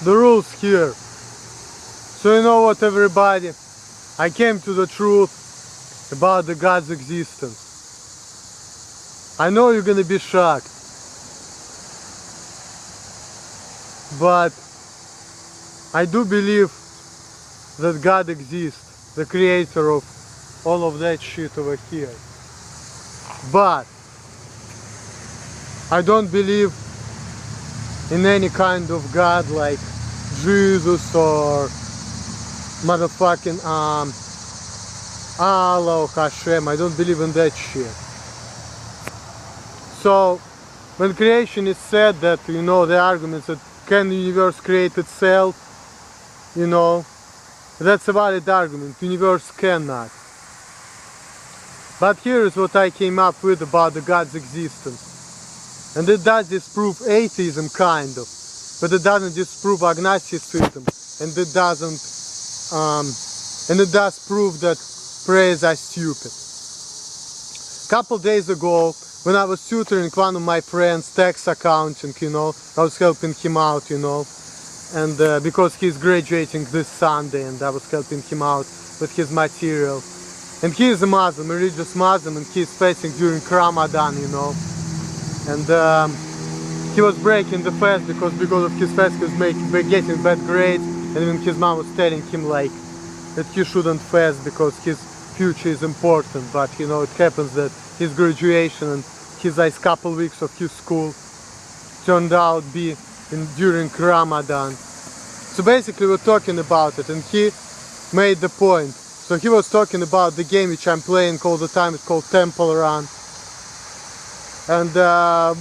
the rules here. So you know what, everybody? I came to the truth about the God's existence. I know you're gonna be shocked, but I do believe that God exists, the creator of all of that shit over here. But I don't believe in any kind of God like Jesus or motherfucking Allah or Hashem. I don't believe in that shit. So when creation is said that, you know, the arguments that can the universe create itself, you know, that's a valid argument. The universe cannot. But here is what I came up with about the God's existence. And it does disprove atheism, kind of, but it doesn't disprove agnosticism, and it does prove that prayers are stupid. Couple days ago, when I was tutoring one of my friends, tax accounting, you know, I was helping him out, you know, and because he's graduating this Sunday, and I was helping him out with his material. And he is a Muslim, a religious Muslim, and he's fasting during Ramadan, you know. And he was breaking the fast because of his fast he was getting bad grades, and even his mom was telling him like that he shouldn't fast because his future is important. But you know, it happens that his graduation and his last couple weeks of his school turned out be during Ramadan. So basically we're talking about it, and he made the point. So he was talking about the game which I'm playing all the time. It's called Temple Run. And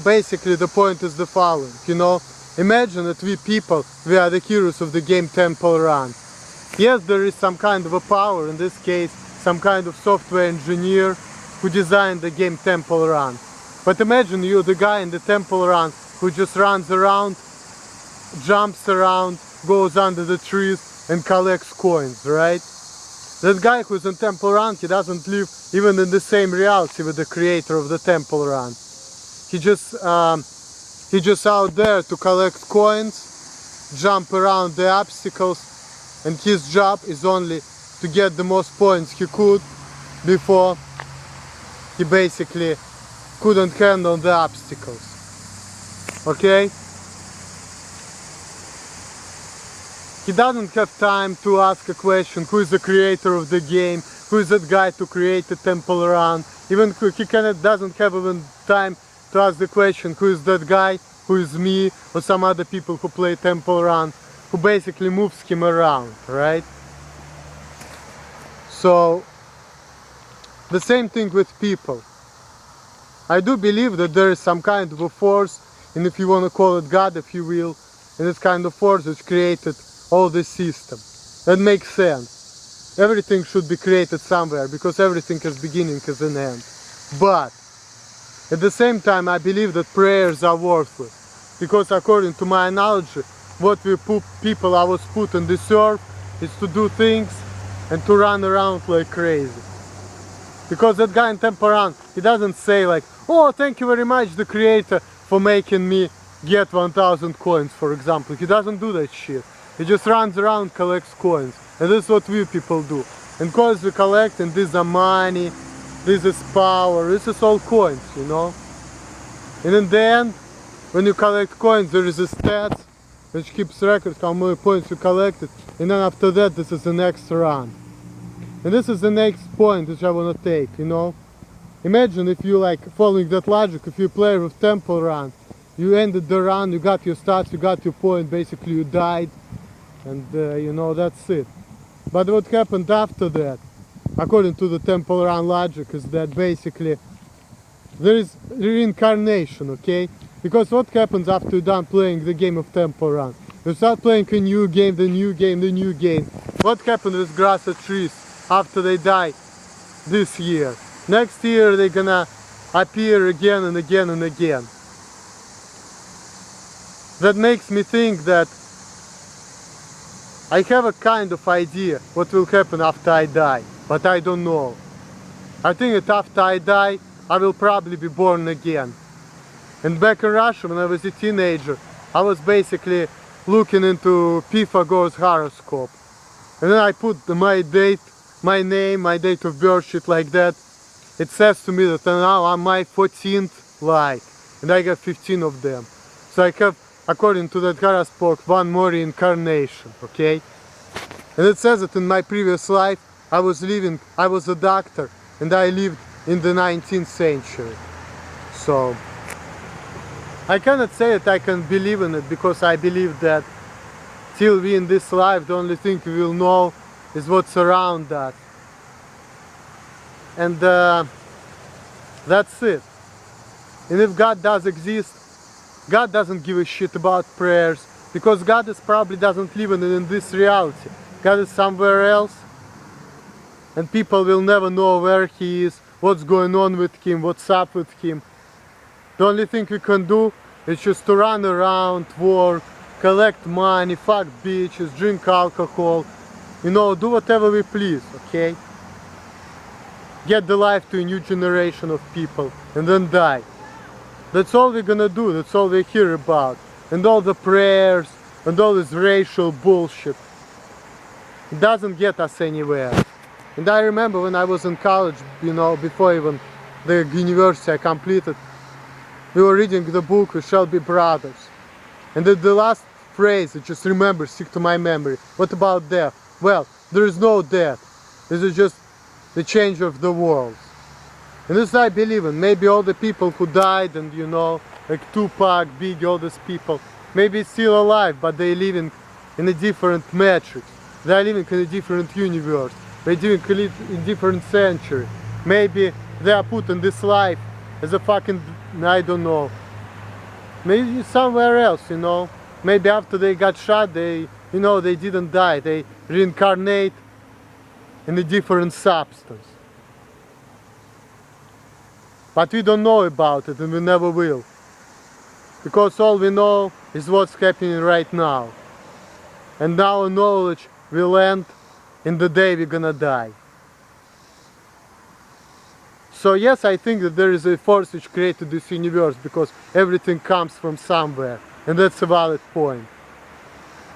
basically the point is the following, you know. Imagine that we people, we are the heroes of the game Temple Run. Yes, there is some kind of a power, in this case, some kind of software engineer who designed the game Temple Run. But imagine you're the guy in the Temple Run who just runs around, jumps around, goes under the trees and collects coins, right? That guy who's in Temple Run, he doesn't live even in the same reality with the creator of the Temple Run. He just out there to collect coins, jump around the obstacles, and his job is only to get the most points he could before he basically couldn't handle the obstacles. Okay? He doesn't have time to ask a question, who is the creator of the game, who is that guy to create the Temple Run. Even he doesn't have even time to ask the question, who is that guy, who is me, or some other people who play Temple Run, who basically moves him around, right? So, the same thing with people. I do believe that there is some kind of a force, and if you want to call it God, if you will, and this kind of force which created all this system. That makes sense. Everything should be created somewhere, because everything has beginning, has an end. But at the same time, I believe that prayers are worthless, because according to my analogy, what people I was put on this earth is to do things and to run around like crazy. Because that guy in Temple Run, he doesn't say like, oh, thank you very much, the creator, for making me get 1000 coins, for example. He doesn't do that shit. He just runs around, collects coins. And this is what we people do. And coins we collect, and these are money, this is power, this is all coins, you know. And in the end, when you collect coins, there is a stats which keeps records how many points you collected. And then after that, this is the next run. And this is the next point which I want to take, you know. Imagine if you like following that logic, if you play with Temple Run, you ended the run, you got your stats, you got your point, basically you died, and you know, that's it. But what happened after that, according to the Temple Run logic, is that basically there is reincarnation, okay? Because what happens after you're done playing the game of Temple Run? You start playing a new game, the new game, the new game. What happened with grass or trees after they die this year? Next year they're gonna appear again and again and again. That makes me think that I have a kind of idea what will happen after I die, but I don't know. I think that after I die, I will probably be born again. And back in Russia, when I was a teenager, I was basically looking into Pythagoras horoscope. And then I put my date, my name, my date of birth, shit like that. It says to me that now I'm my 14th life, and I got 15 of them. So I have, according to that horoscope, one more reincarnation, okay? And it says that in my previous life, I was a doctor, and I lived in the 19th century. So, I cannot say that I can believe in it, because I believe that till we in this life, the only thing we will know is what's around us. And that's it. And if God does exist, God doesn't give a shit about prayers, because God probably doesn't live in this reality. God is somewhere else, and people will never know where He is, what's going on with Him, what's up with Him. The only thing we can do is just to run around, work, collect money, fuck bitches, drink alcohol, you know, do whatever we please, okay? Get the life to a new generation of people, and then die. That's all we're gonna do, that's all we hear about. And all the prayers, and all this racial bullshit. It doesn't get us anywhere. And I remember when I was in college, you know, before even the university I completed, we were reading the book We Shall Be Brothers. And the last phrase, I just remember, stick to my memory. What about death? Well, there is no death. This is just the change of the world. And this I believe in. Maybe all the people who died, and you know, like Tupac, Biggie, all these people, maybe still alive, but they live in a different matrix. They are living in a different universe. They live in a different century. Maybe they are put in this life as a fucking, I don't know, maybe somewhere else, you know. Maybe after they got shot, they, you know, they didn't die. They reincarnate in a different substance. But we don't know about it, and we never will. Because all we know is what's happening right now. And our knowledge will end in the day we're gonna die. So yes, I think that there is a force which created this universe, because everything comes from somewhere, and that's a valid point.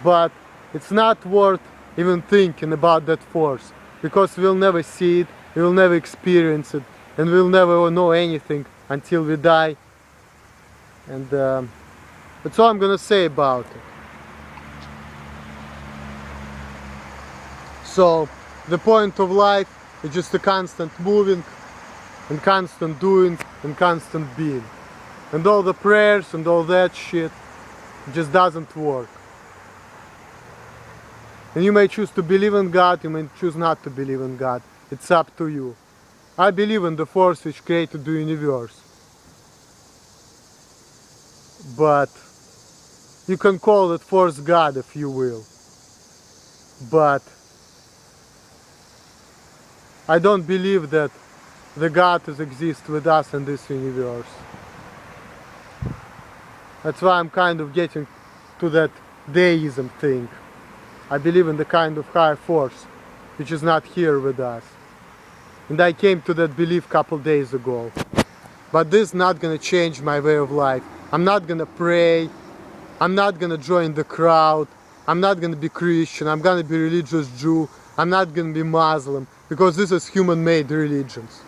But it's not worth even thinking about that force, because we'll never see it, we'll never experience it, and we'll never know anything until we die. And that's all I'm gonna say about it. So the point of life is just a constant moving, and constant doing, and constant being. And all the prayers and all that shit just doesn't work. And you may choose to believe in God, you may choose not to believe in God. It's up to you. I believe in the force which created the universe. But you can call it force God if you will. But I don't believe that the God exists with us in this universe. That's why I'm kind of getting to that deism thing. I believe in the kind of higher force which is not here with us. And I came to that belief a couple days ago. But this is not gonna change my way of life. I'm not gonna pray. I'm not gonna join the crowd. I'm not gonna be Christian. I'm gonna be religious Jew. I'm not gonna be Muslim. Because this is human-made religions.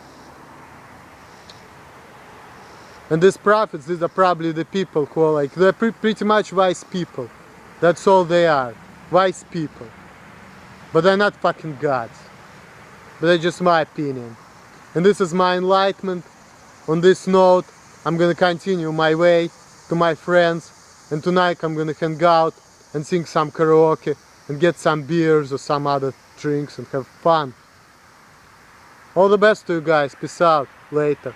And these prophets, these are probably the people who are like, they're pretty much wise people. That's all they are. Wise people. But they're not fucking gods. But that's just my opinion. And this is my enlightenment. On this note, I'm gonna continue my way to my friends. And tonight I'm gonna hang out and sing some karaoke and get some beers or some other drinks and have fun. All the best to you guys. Peace out. Later.